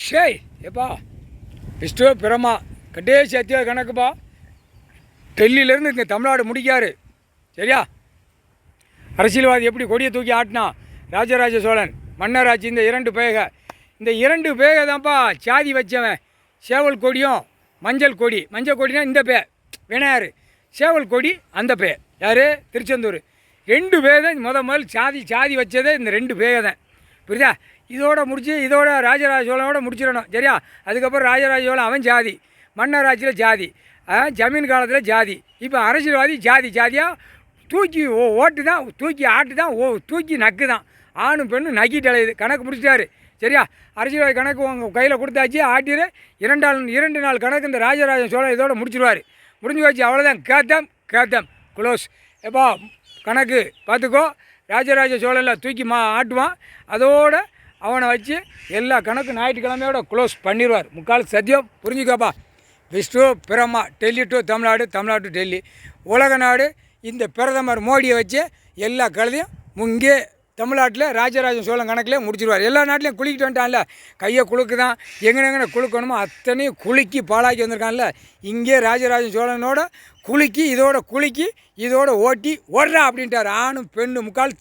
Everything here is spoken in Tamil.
ஷேய் ஏப்பா விஷ்ணு பிரமா கடைசி அத்தியாய கணக்குப்பா. டெல்லியிலேருந்து இங்கே தமிழ்நாடு முடிக்காரு. சரியா? அரசியல்வாதி எப்படி கொடியை தூக்கி ஆட்டினா ராஜராஜ சோழன் மன்னராட்சி. இந்த இரண்டு பேக தான்ப்பா சாதி வச்சவன். சேவல் கொடியும் மஞ்சள் கொடி. மஞ்சள் கொடினா இந்த விநாயகர். சேவல் கொடி அந்த யார்? திருச்செந்தூர். ரெண்டு தான் முதல் சாதி வச்சதே இந்த ரெண்டு தான். புரியுதா? இதோட ராஜராஜ சோழனோட முடிச்சிடணும். சரியா? அதுக்கப்புறம் ராஜராஜ சோழன் அவன் ஜாதி, மன்னராட்சியில் ஜாதி, ஜமீன் காலத்தில் ஜாதி. இப்போ அரசியல்வாதி ஜாதியாக தூக்கி ஓட்டு தான், தூக்கி ஆட்டு தான், தூக்கி நக்கு தான். ஆணும் பெண்ணும் நக்கிட்டு அலையுது. கணக்கு முடிச்சிட்டாரு. சரியா? அரசியல்வாதி கணக்கு உங்கள் கையில் கொடுத்தாச்சு. ஆட்டிடு 2 நாள் கணக்கு இந்த ராஜராஜ சோழன் இதோட முடிச்சிடுவார். முடிஞ்சு வச்சு அவ்வளோதான். கேத்தம் க்ளோஸ். எப்பா கணக்கு பார்த்துக்கோ. ராஜராஜ சோழனில் தூக்கி ஆட்டுவான். அதோடு அவனை வச்சு எல்லா கணக்கு ஞாயிற்றுக்கிழமையோட க்ளோஸ் பண்ணிடுவார். முக்கால் சத்தியம். புரிஞ்சுக்கப்பா. விஷ்ணு பிரமா டெல்லி டு தமிழ்நாடு, தமிழ்நாடு டு டெல்லி. உலக நாடு இந்த பிரதமர் மோடியை வச்சு எல்லா கழுதையும் இங்கே தமிழ்நாட்டில் ராஜராஜ சோழன் கணக்கில் முடிச்சிடுவார். எல்லா நாட்டிலையும் குளிக்கிட்டு வந்துட்டான்ல. கையை குலுக்கு தான் எங்கெங்கே குலுக்கணுமோ அத்தனையும் குலுக்கி பாலாக்கி வந்திருக்கான்ல. இங்கே ராஜராஜ சோழனோட குலுக்கி இதோட ஓட்டி ஓடுறா அப்படின்ட்டார். ஆணும் பெண்ணு முக்கால்